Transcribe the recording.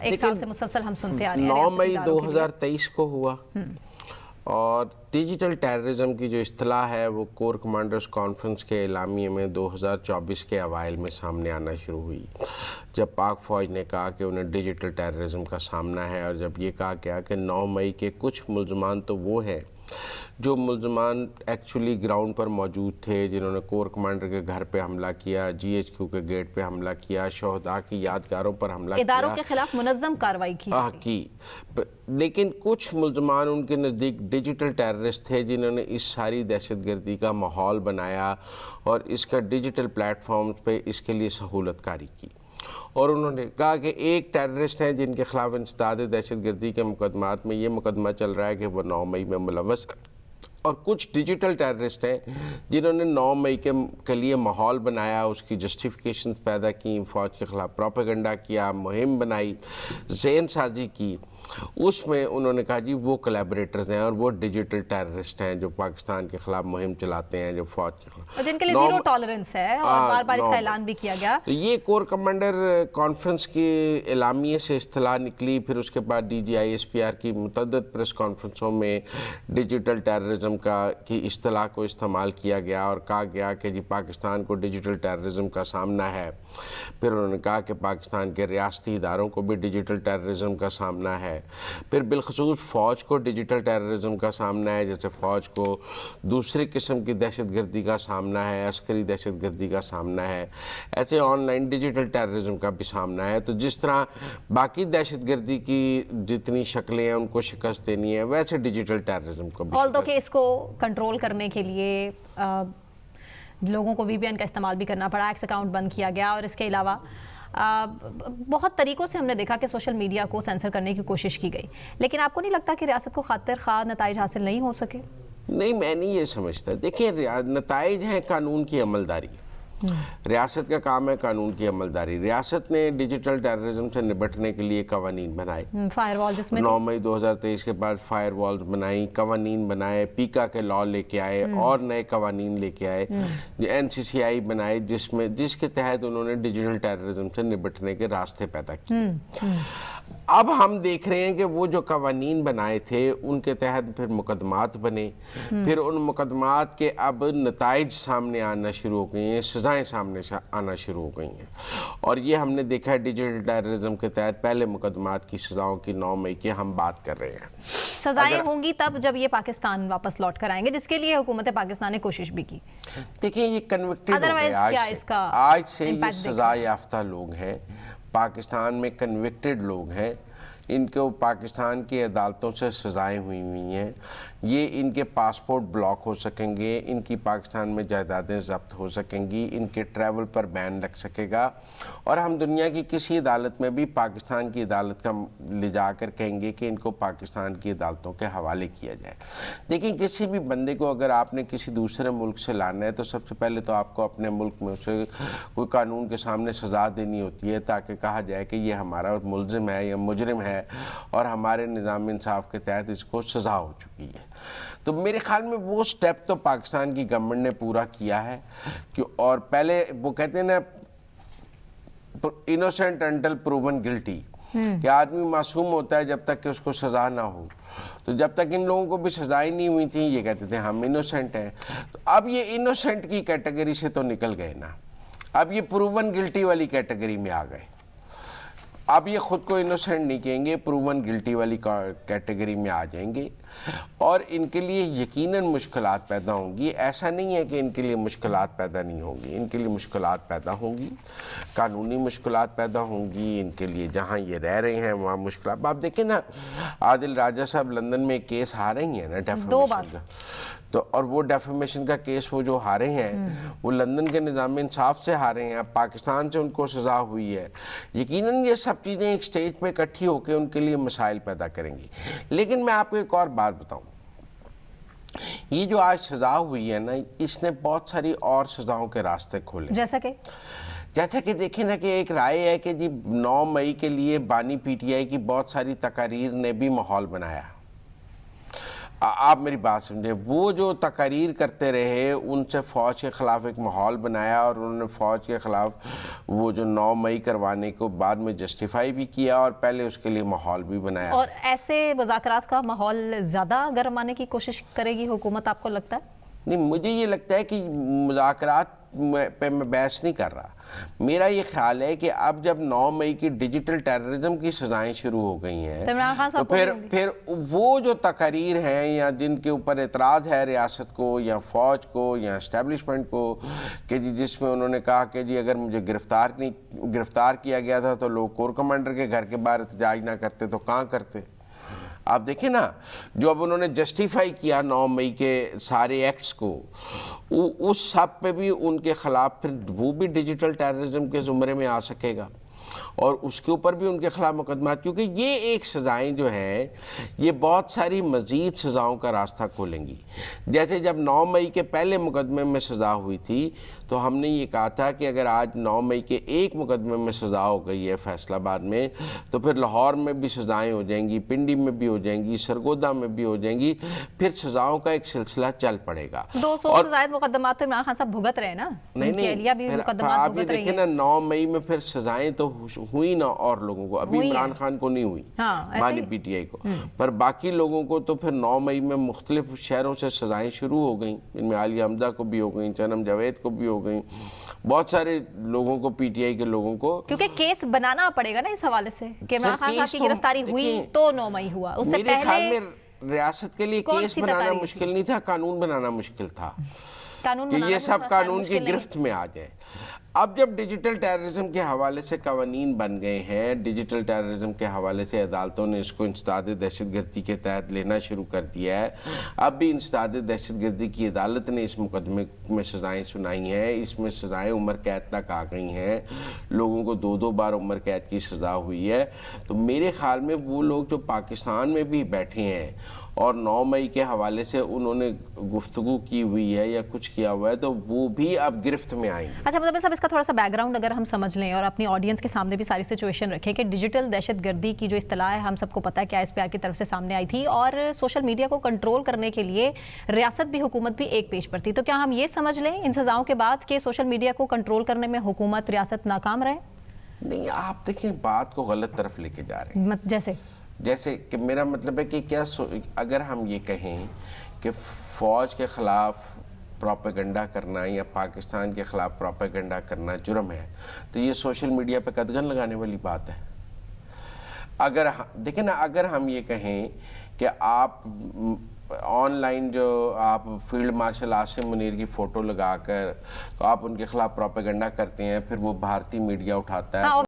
एक साल से मुसलसल हम सुनते आ रहे हैं। 9 मई 2023 को हुआ और डिजिटल टेररिज्म की जो इस्तिलाह है वो कोर कमांडर्स कॉन्फ्रेंस के एलामिये में 2024 के अवाइल में सामने आना शुरू हुई, जब पाक फ़ौज ने कहा कि उन्हें डिजिटल टेररिज्म का सामना है। और जब ये कहा गया कि 9 मई के कुछ मुल्ज़मान तो वो हैं जो मुल्ज़मान एक्चुअली ग्राउंड पर मौजूद थे, जिन्होंने कोर कमांडर के घर पे हमला किया, GHQ के गेट पे हमला किया, शहदा की यादगारों पर हमला किया, इदारों के खिलाफ मुनज़्ज़म कार्रवाई की। लेकिन कुछ मुल्ज़मान उनके नज़दीक डिजिटल टेररिस्ट थे जिन्होंने इस सारी दहशतगर्दी का माहौल बनाया और इसका डिजिटल प्लेटफॉर्म्स पे इसके लिए सहूलतकारी की। और उन्होंने कहा कि एक टेररिस्ट हैं जिनके खिलाफ इंसदाद दहशतगर्दी के मुकदमात में ये मुकदमा चल रहा है कि वो 9 मई में मुलव्वस, और कुछ डिजिटल टेररिस्ट हैं जिन्होंने 9 मई के लिए माहौल बनाया, उसकी जस्टिफिकेशन पैदा की, फ़ौज के ख़िलाफ़ प्रोपेगेंडा किया, मुहिम बनाई, ज़हन साजी की। उसमें उन्होंने कहा जी वो कोलैबोरेटर्स हैं और वो डिजिटल टेररिस्ट हैं जो पाकिस्तान के खिलाफ मुहिम चलाते हैं, जो फौज के खिलाफ, और जिनके लिए जीरो टॉलरेंस है और बार बार इसका ऐलान भी किया गया। तो ये कोर कमांडर कॉन्फ्रेंस की एलामिये से इस्तिलाह निकली। फिर उसके बाद DGI-SPR की मुतअद्दिद प्रेस कॉन्फ्रेंसों में डिजिटल टेररिज्म की इस्तिलाह को इस्तेमाल किया गया और कहा गया कि जी पाकिस्तान को डिजिटल टेररिज्म का सामना है। फिर उन्होंने कहा कि पाकिस्तान के रियासती इदारों को भी डिजिटल टेररिज्म का सामना है। फिर बिलखसूस फ़ौज को डिजिटल टेररिज्म का सामना है, जैसे फ़ौज को दूसरी किस्म की दहशतगर्दी का सामना है, अस्करी दहशतगर्दी का सामना है, ऐसे ऑनलाइन डिजिटल टेररिज्म का भी सामना है। तो जिस तरह बाकी दहशतगर्दी की जितनी शक्लें हैं उनको शिकस्त देनी है, वैसे डिजिटल टेररिज्म को भी। ऑल्दो कि इसको कंट्रोल करने के लिए लोगों को VPN का इस्तेमाल भी करना पड़ा, एक्स अकाउंट बंद किया गया, और इसके अलावा बहुत तरीक़ों से हमने देखा कि सोशल मीडिया को सेंसर करने की कोशिश की गई। लेकिन आपको नहीं लगता कि रियासत को खातिर ख़्वाह नताइज हासिल नहीं हो सके? नहीं, मैं नहीं ये समझता। देखिए, नताइज हैं कानून की अमलदारी। रियासत का काम है कानून की अमलदारी। रियासत ने डिजिटल टेररिज्म से निपटने के लिए कवानीन बनाए, फायरवॉल, जिसमें 9 मई 2023 के बाद फायरवॉल बनाई, कवानीन बनाए, पीका के लॉ लेके आए और नए कवानीन लेके आए, NCCI बनाए, जिसके तहत उन्होंने डिजिटल टेररिज्म से निपटने के रास्ते पैदा किए। अब हम देख रहे हैं कि वो जो कवानीन बनाए थे उनके तहत फिर मुकदमात बने, फिर उन मुकदमात के अब नताइज सामने आना शुरू हो गए हैं, सजाएं सामने आना शुरू हो गई हैं। और ये हमने देखा है डिजिटल टेररिज्म के तहत पहले मुकदमात की सजाओं की 9 मई की हम बात कर रहे हैं। सजाएं होंगी तब जब ये पाकिस्तान वापस लौट कर आएंगे, जिसके लिए हुकूमत पाकिस्तान ने कोशिश भी की। देखिए, ये कन्विक्टेड अदरवाइज क्या इसका आज से ये सजा याफ्ता लोग हैं, पाकिस्तान में कन्विक्टेड लोग हैं, इनको पाकिस्तान की अदालतों से सजाएं हुई हैं, ये इनके पासपोर्ट ब्लॉक हो सकेंगे, इनकी पाकिस्तान में जायदादें जब्त हो सकेंगी, इनके ट्रैवल पर बैन लग सकेगा, और हम दुनिया की किसी अदालत में भी पाकिस्तान की अदालत का ले जाकर कहेंगे कि इनको पाकिस्तान की अदालतों के हवाले किया जाए। देखिए, किसी भी बंदे को अगर आपने किसी दूसरे मुल्क से लाना है तो सबसे पहले तो आपको अपने मुल्क में उसे कोई कानून के सामने सजा देनी होती है, ताकि कहा जाए कि ये हमारा मुलजिम है या मुजरिम है और हमारे निज़ाम इंसाफ के तहत इसको सजा हो चुकी है। तो मेरे ख्याल में वो स्टेप तो पाकिस्तान की गवर्नमेंट ने पूरा किया है कि, और पहले वो कहते हैं ना इनोसेंट अंटिल प्रूवन गिल्टी, कि आदमी मासूम होता है जब तक कि उसको सजा ना हो। तो जब तक इन लोगों को भी सजाएं नहीं हुई थी ये कहते थे हम इनोसेंट हैं। तो अब ये इनोसेंट की कैटेगरी से तो निकल गए ना, अब ये प्रूवन गिल्टी वाली कैटेगरी में आ गए। अब ये खुद को इनोसेंट नहीं कहेंगे, प्रूवन गिल्टी वाली कैटेगरी में आ जाएंगे और इनके लिए यकीनन मुश्किलात पैदा होंगी। ऐसा नहीं है कि इनके लिए मुश्किलात पैदा नहीं होंगी, इनके लिए मुश्किलात पैदा होंगी, कानूनी मुश्किलात पैदा होंगी इनके लिए। जहाँ ये रह रहे हैं वहाँ मुश्किलात। आप देखें ना, आदिल राजा साहब लंदन में केस हारे ही हैं ना डेफेमेशन का, तो और वो डेफेमेशन का केस वो जो हारे हैं वो लंदन के निज़ाम इंसाफ से हारे हैं, अब पाकिस्तान से उनको सज़ा हुई है। यकीनन ये सब चीज़ें एक स्टेज पे इकट्ठी होकर उनके लिए मसाइल पैदा करेंगी। लेकिन मैं आपको एक और बात बताऊं, ये जो आज सज़ा हुई है ना, इसने बहुत सारी और सज़ाओं के रास्ते खोले। जैसा कि देखें ना कि एक राय है कि जी 9 मई के लिए बानी PTI की बहुत सारी तकारीर ने भी माहौल बनाया। آپ میری بات سمجھیں، وہ جو تقاریر کرتے رہے ان سے فوج کے خلاف ایک ماحول بنایا، اور انہوں نے فوج کے خلاف وہ جو 9 مئی کروانے کو بعد میں جسٹیفائی بھی کیا، اور پہلے اس کے لیے ماحول بھی بنایا. اور ایسے مذاکرات کا ماحول زیادہ گرم آنے کی کوشش کرے گی حکومت، آپ کو لگتا ہے؟ نہیں، مجھے یہ لگتا ہے کہ مذاکرات پہ میں بحث نہیں کر رہا. میرا یہ خیال ہے کہ اب جب 9 مئی کی ڈیجیٹل ٹیررزم کی سزائیں شروع ہو گئی ہیں، تو عمران خان تو صاحب کو نہیں ہوں گی؟ پھر وہ جو تقاریر ہیں یا جن کے اوپر اعتراض ہے ریاست کو یا فوج کو یا اسٹیبلشمنٹ کو، کہ جی جس میں انہوں نے کہا کہ جی اگر مجھے گرفتار کیا گیا تھا تو لوگ کور کمانڈر کے گھر کے باہر احتجاج نہ کرتے تو کہاں کرتے. آپ دیکھیں نا، جو اب انہوں نے جسٹیفائی کیا 9 مئی کے سارے ایکٹس کو، اس سب پہ بھی ان کے خلاف پھر وہ بھی ڈیجیٹل ٹیررزم کے زمرے میں آ سکے گا، اور اس کے اوپر بھی ان کے خلاف مقدمات، کیونکہ یہ ایک سزائیں جو ہیں یہ بہت ساری مزید سزاؤں کا راستہ کھولیں گی. جیسے جب 9 مئی کے پہلے مقدمے میں سزا ہوئی تھی تو ہم نے یہ کہا تھا کہ اگر آج 9 مئی کے ایک مقدمے میں سزا ہو گئی ہے فیصل آباد میں، تو پھر لاہور میں بھی سزائیں ہو جائیں گی، پنڈی میں بھی ہو جائیں گی، سرگودا میں بھی ہو جائیں گی، پھر سزاؤں کا ایک سلسلہ چل پڑے گا. 200 سے زائد مقدمات تو عمران خان صاحب بھگت رہے نا، نہیں اہلیہ بھی پھر مقدمات آپ یہ بھگت رہی دیکھیں ہیں. نا، 9 مئی میں پھر سزائیں تو ہوئی نا اور لوگوں کو، ابھی ہوئی عمران ہیں. خان کو نہیں ہوئی، ہاں، ایسے مانی ہی. پی ٹی آئی کو، پر باقی لوگوں کو تو پھر 9 مئی میں مختلف شہروں سے سزائیں شروع ہو گئیں، ان میں عالیہ حمزہ کو بھی ہو گئیں، چنم جاوید کو بھی ہو گئیں، بہت سارے لوگوں کو، پی ٹی آئی کے لوگوں کو. کیونکہ کیس بنانا پڑے گا نا اس حوالے سے کہ عمران خان صاحب کی گرفتاری ہوئی تو 9 مئی ہوا، اس سے میرے خیال پہلے میں ریاست کے لیے کون کیس سی بنانا تقاریر مشکل نہیں تھا، قانون بنانا مشکل تھا قانون کہ بنانا یہ بھی سب خیر قانون کی مشکل نہیں. گرفت میں آ جائیں. اب جب ڈیجیٹل ٹیررزم کے حوالے سے قوانین بن گئے ہیں، ڈیجیٹل ٹیررزم کے حوالے سے عدالتوں نے اس کو انسداد دہشت گردی کے تحت لینا شروع کر دیا ہے. اب بھی انسداد دہشت گردی کی عدالت نے اس مقدمے میں سزائیں سنائی ہیں، اس میں سزائیں عمر قید تک آ گئی ہیں، لوگوں کو 2 بار عمر قید کی سزا ہوئی ہے. تو میرے خیال میں وہ لوگ جو پاکستان میں بھی بیٹھے ہیں اور 9 مئی کے حوالے سے انہوں نے گفتگو کی ہوئی ہے یا کچھ کیا ہوا ہے، تو وہ بھی اب گرفت میں آئیں گے. اچھا مطلب صاحب، اس کا تھوڑا سا بیک گراؤنڈ اگر ہم سمجھ لیں اور اپنی آڈینس کے سامنے بھی ساری سچویشن رکھیں کہ ڈیجیٹل دہشت گردی کی جو اصطلاح ہے ہم سب کو پتہ ہے کہ آئی ایس پی آر کی طرف سے سامنے آئی تھی، اور سوشل میڈیا کو کنٹرول کرنے کے لیے ریاست بھی حکومت بھی ایک پیج پر تھی. تو کیا ہم یہ سمجھ لیں ان سزاؤں کے بعد کہ سوشل میڈیا کو کنٹرول کرنے میں حکومت ریاست ناکام رہے؟ نہیں، آپ دیکھیں بات کو غلط طرف لے کے جا رہے ہیں. جیسے کہ میرا مطلب ہے کہ کیا اگر ہم یہ کہیں کہ فوج کے خلاف پروپیگنڈا کرنا یا پاکستان کے خلاف پروپیگنڈا کرنا جرم ہے، تو یہ سوشل میڈیا پہ قدغن لگانے والی بات ہے. اگر دیکھیں نا، اگر ہم یہ کہیں کہ آپ آن لائن جو آپ فیلڈ مارشل عاصم منیر کی فوٹو لگا کر تو آپ ان کے خلاف پروپیگنڈا کرتے ہیں، پھر وہ بھارتی میڈیا اٹھاتا ہے.